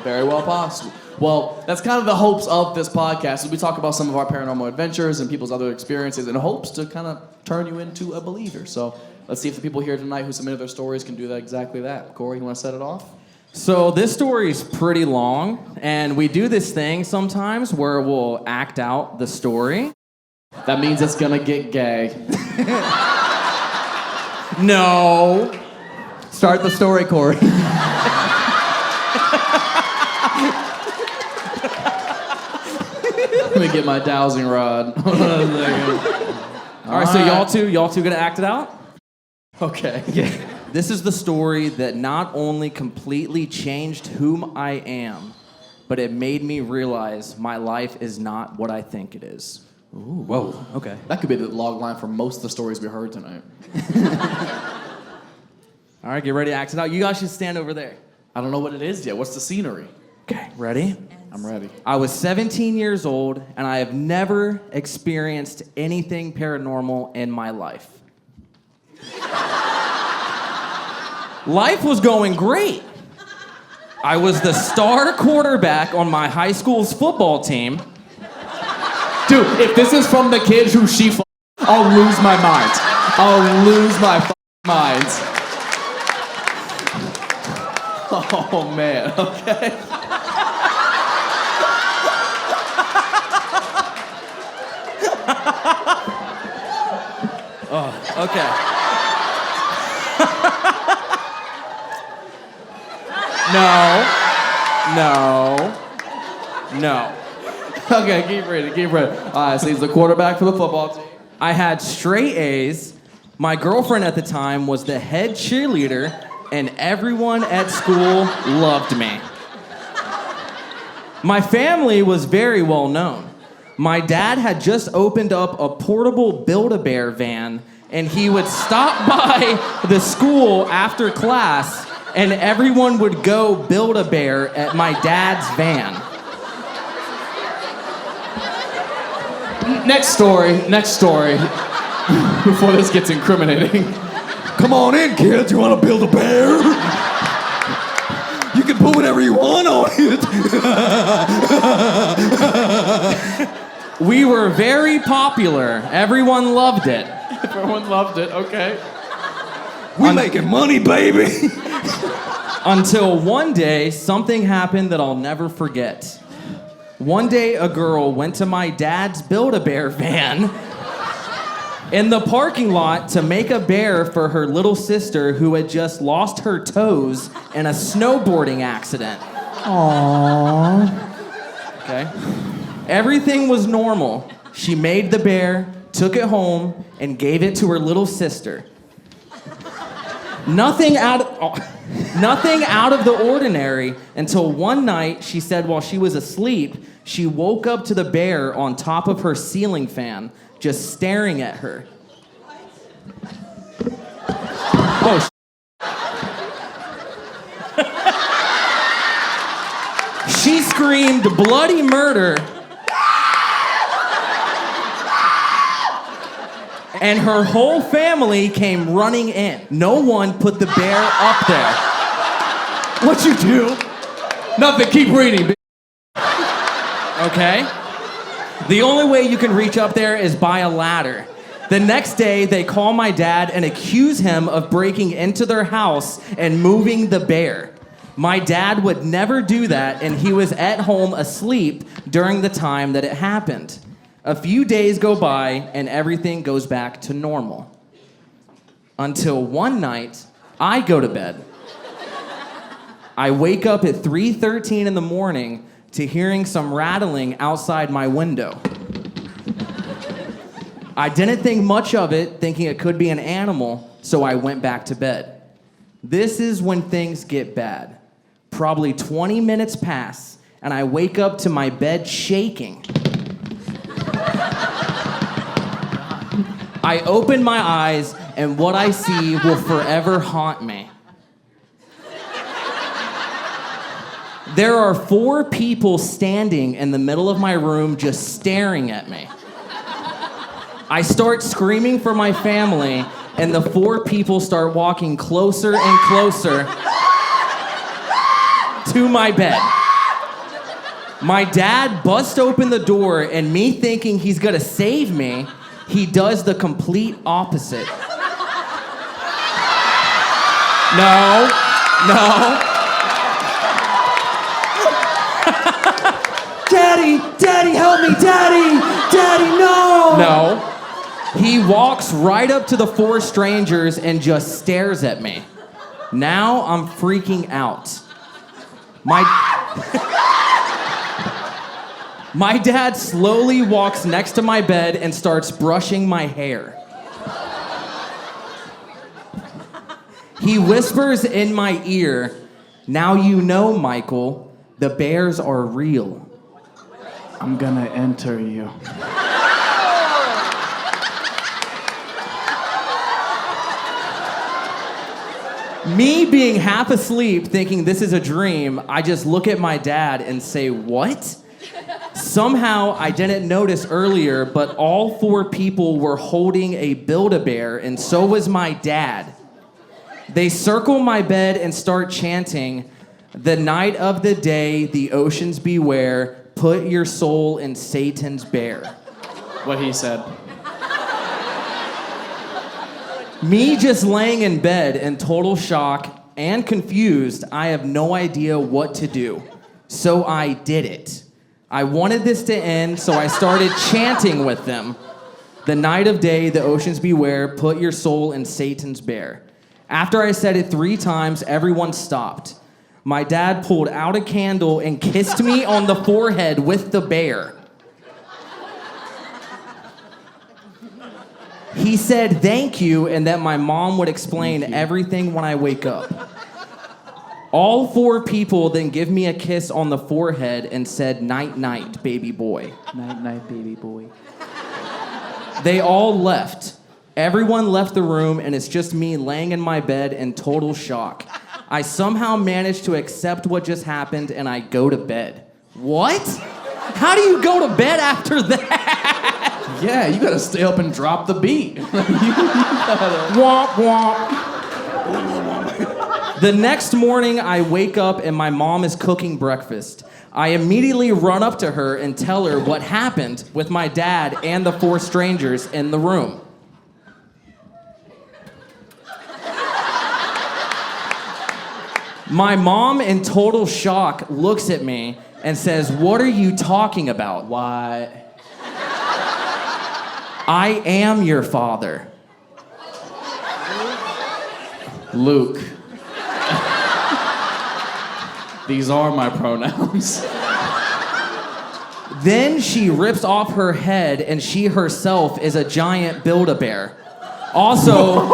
Very well possible. Well, that's kind of the hopes of this podcast. Is we talk about some of our paranormal adventures and people's other experiences in hopes to kind of turn you into a believer. So let's see if the people here tonight who submitted their stories can do exactly that. Corey, you want to set it off? So this story is pretty long, and we do this thing sometimes where we'll act out the story. That means it's gonna get gay. No. Start the story, Corey. Let me get my dowsing rod. Hold on a second. All right, so y'all two gonna act it out? Okay. Yeah. This is the story that not only completely changed whom I am, but it made me realize my life is not what I think it is. Ooh, whoa. Okay. That could be the log line for most of the stories we heard tonight. All right, get ready to act it out. You guys should stand over there. I don't know what it is yet. What's the scenery? Okay, ready? I'm ready. I was 17 years old, and I have never experienced anything paranormal in my life. Life was going great. I was the star quarterback on my high school's football team. Dude, if this is from the kid who I'll lose my mind. I'll lose my mind. Oh, man. Okay. Oh, okay. No. Okay, keep reading. All right, so he's the quarterback for the football team. I had straight A's. My girlfriend at the time was the head cheerleader, and everyone at school loved me. My family was very well known. My dad had just opened up a portable Build-A-Bear van, and he would stop by the school after class, and everyone would go Build-A-Bear at my dad's van. Next story. Before this gets incriminating. Come on in, kids. You want to build a bear? You can put whatever you want on it. We were very popular. Everyone loved it. Everyone loved it, okay. We making money, baby. Until one day, something happened that I'll never forget. One day, a girl went to my dad's Build-A-Bear van in the parking lot to make a bear for her little sister who had just lost her toes in a snowboarding accident. Aww. Okay. Everything was normal. She made the bear, took it home, and gave it to her little sister. Nothing out of the ordinary until one night, she said while she was asleep, she woke up to the bear on top of her ceiling fan, just staring at her. Oh, she screamed bloody murder. And her whole family came running in. No one put the bear up there. What you do? Nothing, keep reading. Okay? The only way you can reach up there is by a ladder. The next day, they call my dad and accuse him of breaking into their house and moving the bear. My dad would never do that, and he was at home asleep during the time that it happened. A few days go by, and everything goes back to normal. Until one night, I go to bed. I wake up at 3:13 in the morning to hearing some rattling outside my window. I didn't think much of it, thinking it could be an animal, so I went back to bed. This is when things get bad. Probably 20 minutes pass, and I wake up to my bed shaking. I open my eyes, and what I see will forever haunt me. There are 4 people standing in the middle of my room just staring at me. I start screaming for my family, and the 4 people start walking closer and closer to my bed. My dad busts open the door, and me thinking he's gonna save me, he does the complete opposite. No. Daddy, help me, Daddy, no! No. He walks right up to the 4 strangers and just stares at me. Now I'm freaking out. My dad slowly walks next to my bed and starts brushing my hair. He whispers in my ear, "Now you know, Michael, the bears are real." I'm gonna enter you. Me being half asleep, thinking this is a dream, I just look at my dad and say, "What?" Somehow, I didn't notice earlier, but all 4 people were holding a Build-A-Bear, and so was my dad. They circle my bed and start chanting, "The night of the day, the oceans beware, put your soul in Satan's bear." What he said. Me just laying in bed in total shock and confused, I have no idea what to do. So I did it. I wanted this to end, so I started chanting with them. "The night of day, the oceans beware, put your soul in Satan's bear." After I said it 3 times, everyone stopped. My dad pulled out a candle and kissed me on the forehead with the bear. He said thank you and that my mom would explain everything when I wake up. All 4 people then give me a kiss on the forehead and said, "Night, night, baby boy." Night, night, baby boy. They all left. Everyone left the room, and it's just me laying in my bed in total shock. I somehow managed to accept what just happened, and I go to bed. What? How do you go to bed after that? Yeah, you gotta stay up and drop the beat. Womp womp. The next morning, I wake up and my mom is cooking breakfast. I immediately run up to her and tell her what happened with my dad and the 4 strangers in the room. My mom, in total shock, looks at me and says, "What are you talking about?" Why? "I am your father." Luke. These are my pronouns. Then she rips off her head and she herself is a giant Build-A-Bear. Also,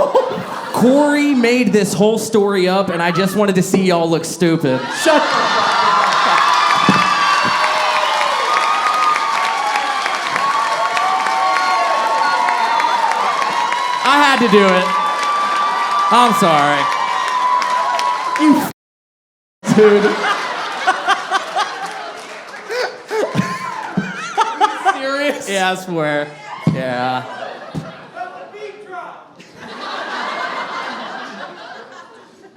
Corey made this whole story up and I just wanted to see y'all look stupid. Shut up. I had to do it. I'm sorry. You dude. asked for. Yeah.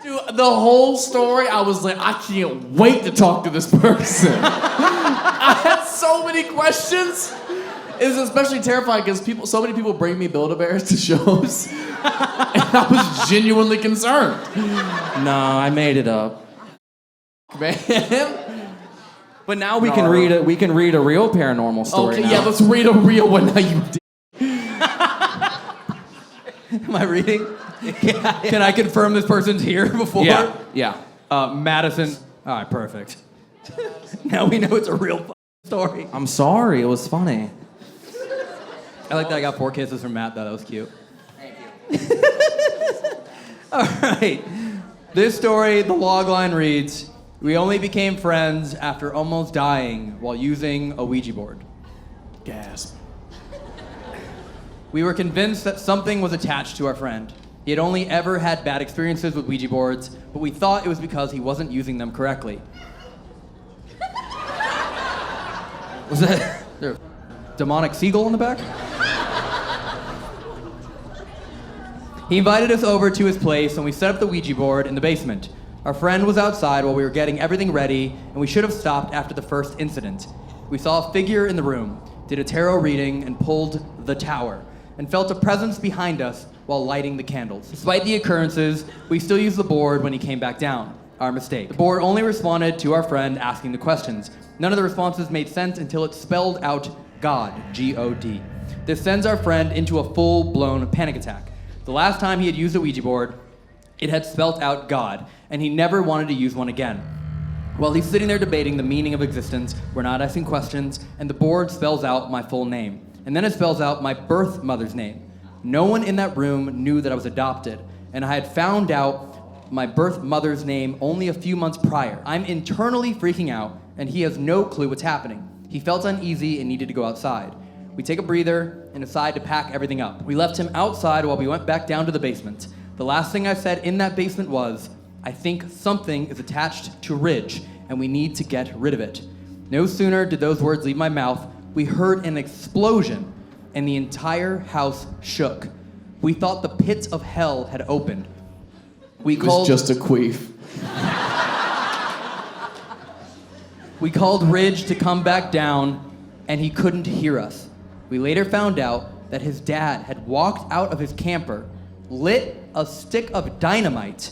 Dude, the whole story, I was like, I can't wait to talk to this person. I had so many questions. It was especially terrifying because so many people bring me Build-A-Bears to shows, and I was genuinely concerned. No, I made it up. Man. But now we can read it. We can read a real paranormal story. Okay, now. yeah, let's read a real one now. You did. Am I reading? Can I confirm this person's here before? Yeah. Madison. All right, perfect. Now we know it's a real story. I'm sorry. It was funny. I like that I got 4 kisses from Matt, though. That was cute. Thank you. All right. This story, the log line reads, we only became friends after almost dying while using a Ouija board. Gasp. We were convinced that something was attached to our friend. He had only ever had bad experiences with Ouija boards, but we thought it was because he wasn't using them correctly. Was that there a demonic seagull in the back? He invited us over to his place and we set up the Ouija board in the basement. Our friend was outside while we were getting everything ready and we should have stopped after the first incident. We saw a figure in the room, did a tarot reading and pulled the tower, and felt a presence behind us while lighting the candles. Despite the occurrences, we still used the board when he came back down. Our mistake. The board only responded to our friend asking the questions. None of the responses made sense until it spelled out God, G-O-D. This sends our friend into a full-blown panic attack. The last time he had used a Ouija board, it had spelt out God, and he never wanted to use one again. While he's sitting there debating the meaning of existence, we're not asking questions, and the board spells out my full name. And then it spells out my birth mother's name. No one in that room knew that I was adopted, and I had found out my birth mother's name only a few months prior. I'm internally freaking out, and he has no clue what's happening. He felt uneasy and needed to go outside. We take a breather and decide to pack everything up. We left him outside while we went back down to the basement. The last thing I said in that basement was, I think something is attached to Ridge, and we need to get rid of it. No sooner did those words leave my mouth, we heard an explosion, and the entire house shook. We thought the pits of hell had opened. It was just a queef. We called Ridge to come back down, and he couldn't hear us. We later found out that his dad had walked out of his camper, lit a stick of dynamite,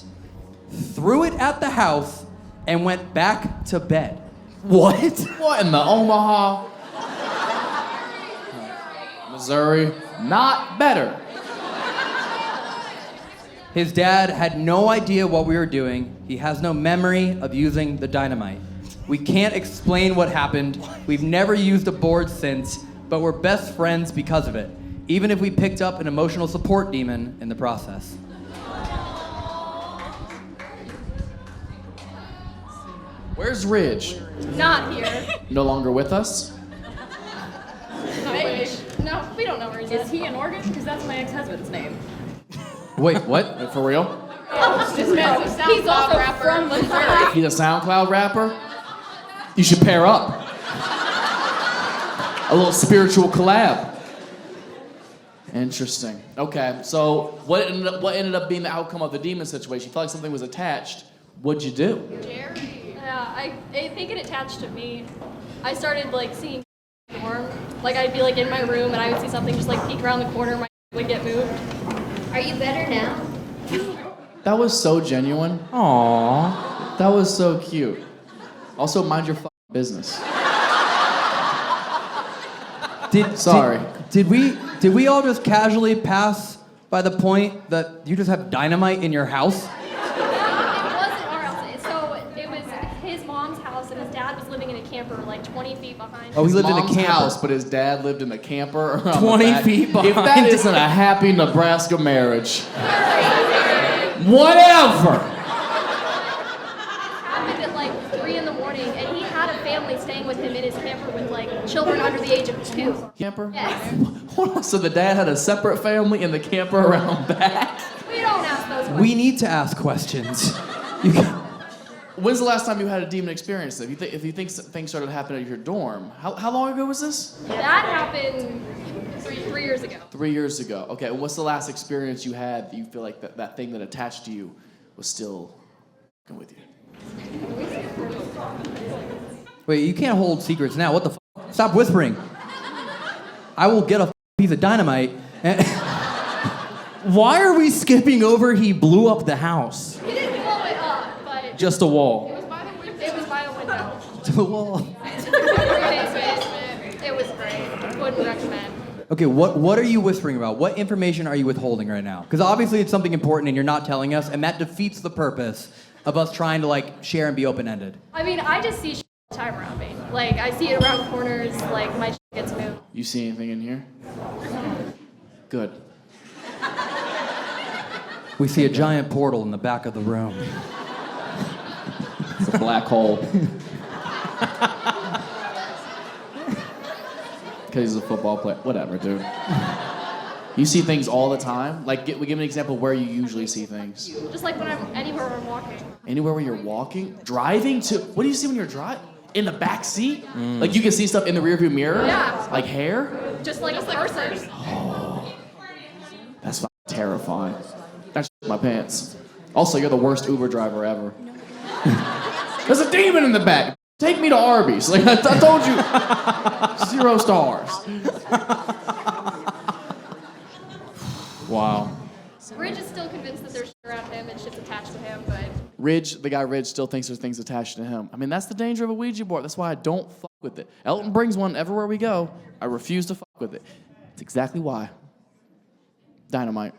threw it at the house, and went back to bed. What? What in the Omaha? Missouri? Not better. His dad had no idea what we were doing. He has no memory of using the dynamite. We can't explain what happened. We've never used a board since, but we're best friends because of it, even if we picked up an emotional support demon in the process. Where's Ridge? Not here. No longer with us? No, we don't know where he's at. Is he in Oregon? Because that's my ex-husband's name. Wait, what? For real? He's also from Missouri. He's a SoundCloud rapper? You should pair up. A little spiritual collab. Interesting. Okay, so what ended up being the outcome of the demon situation? You felt like something was attached. What'd you do? Yeah, I think it attached to me. I started like seeing form. Like I'd be like in my room and I would see something just like peek around the corner, my would get moved. Are you better now? That was so genuine. Aww. That was so cute. Also, mind your business. Sorry. Did we all just casually pass by the point that you just have dynamite in your house? Camper like 20 feet behind. Oh, he lived in a Mom's camper. house, but his dad lived in a camper. 20 feet behind. If that isn't a happy Nebraska marriage, whatever. Happened at like 3 in the morning, and he had a family staying with him in his camper with like children under the age of 2. Camper? Yes. Hold on. So the dad had a separate family in the camper around back. We don't ask those questions. We need to ask questions. When's the last time you had a demon experience? If you think things started happening at your dorm, how long ago was this? That happened 3 years ago. 3 years ago. Okay, what's the last experience you had that you feel like that thing that attached to you was still with you? Wait, you can't hold secrets now. What the f? Stop whispering. I will get a piece of dynamite. Why are we skipping over he blew up the house? He didn't blow it up, but Just a wall. it was by the window. To the wall. It was great. Wouldn't recommend. Okay, what are you whispering about? What information are you withholding right now? Because obviously it's something important and you're not telling us, and that defeats the purpose of us trying to like share and be open-ended. I mean, I just see shit all the time around me. Like, I see it around corners, like, my shit gets moved. You see anything in here? Good. We see a giant portal in the back of the room. It's a black hole. Because he's a football player. Whatever, dude. You see things all the time? Like, give me an example where you usually see things. Just like when I'm anywhere where I'm walking. Anywhere where you're walking? Driving to... What do you see when you're driving? In the back seat? Like, you can see stuff in the rearview mirror? Yeah. Like hair? Just like a person. That's fucking terrifying. That's my pants. Also, you're the worst Uber driver ever. There's a demon in the back. Take me to Arby's. Like, I told you. 0 stars. Wow. Ridge is still convinced that there's shit around him and shit's attached to him, but... The guy Ridge still thinks there's things attached to him. I mean, that's the danger of a Ouija board. That's why I don't fuck with it. Elton brings one everywhere we go. I refuse to fuck with it. It's exactly why. Dynamite.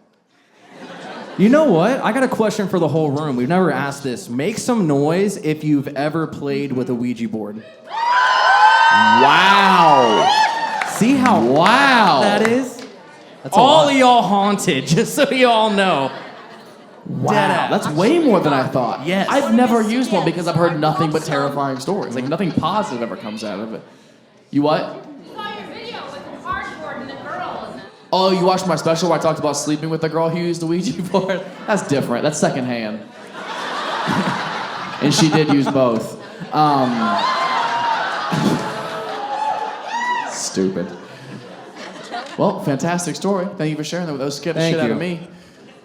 You know what? I got a question for the whole room. We've never asked this. Make some noise if you've ever played with a Ouija board. Wow. See how Wow. that is? That's a All lot. of y'all haunted, just so y'all know. Wow, that's way more than I thought. Yes. I've never used one because I've heard nothing but terrifying stories. Like, nothing positive ever comes out of it. You what? Oh, you watched my special where I talked about sleeping with the girl who used the Ouija board? That's different. That's secondhand. And she did use both. Stupid. Well, fantastic story. Thank you for sharing that with us. Scared the shit out of me.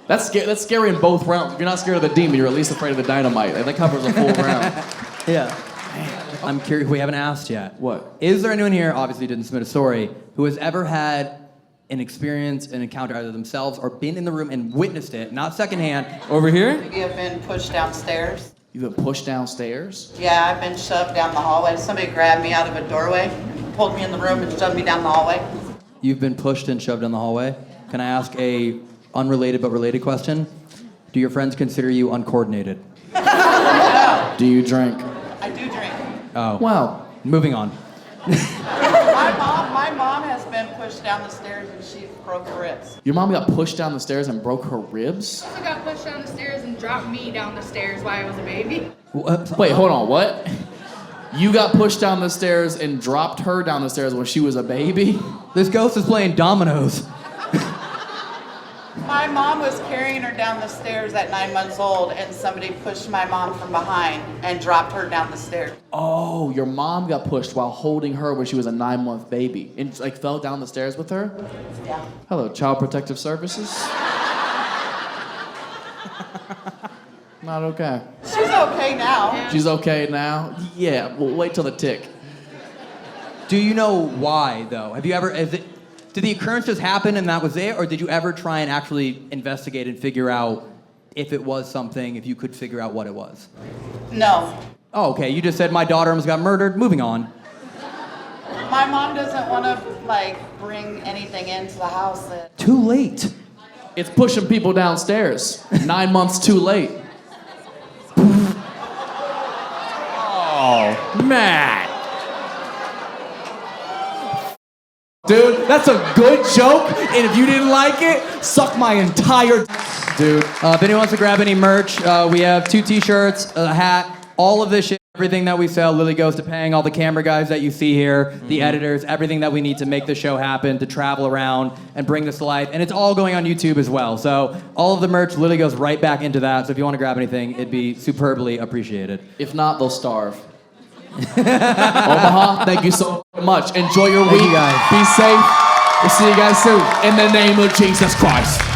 That's scary in both realms. If you're not scared of the demon, you're at least afraid of the dynamite. And that covers a full round. Yeah. I'm curious, we haven't asked yet. What? Is there anyone here, obviously didn't submit a story, who has ever had an experience, an encounter either themselves or been in the room and witnessed it, not secondhand? Over here? Maybe I've been pushed downstairs. You've been pushed downstairs? Yeah, I've been shoved down the hallway. Somebody grabbed me out of a doorway, pulled me in the room, and shoved me down the hallway. You've been pushed and shoved down the hallway? Can I ask a unrelated but related question? Do your friends consider you uncoordinated? No, Do you drink? I do drink. Oh. Wow. Moving on. My mom has been pushed down the stairs and she broke her ribs. Your mom got pushed down the stairs and broke her ribs? I also got pushed down the stairs and dropped me down the stairs while I was a baby. Wait, hold on, what? You got pushed down the stairs and dropped her down the stairs when she was a baby? This ghost is playing dominoes. My mom was carrying her down the stairs at 9 months old and somebody pushed my mom from behind and dropped her down the stairs. Oh, your mom got pushed while holding her when she was a 9-month baby and like fell down the stairs with her? Yeah. Hello, Child Protective Services? Not okay. She's okay now. She's okay now? Yeah, well, wait till the tick. Do you know why, though? Have you ever, did the occurrence just happen and that was it? Or did you ever try and actually investigate and figure out if it was something, if you could figure out what it was? No. Oh, okay. You just said my daughter almost got murdered. Moving on. My mom doesn't want to, bring anything into the house. Too late. It's pushing people downstairs. 9 months too late. Oh, Matt. Dude, that's a good joke, and if you didn't like it, suck my entire dude. If anyone wants to grab any merch, we have 2 t-shirts, a hat, all of this shit Everything that we sell, Lily goes to paying all the camera guys that you see here, the editors, everything that we need to make the show happen, to travel around and bring this to life. And it's all going on YouTube as well. So all of the merch, Lily goes right back into that. So if you want to grab anything, it'd be superbly appreciated. If not, they'll starve. Omaha, thank you so much. Enjoy your week. you guys. Be safe. We'll see you guys soon. In the name of Jesus Christ.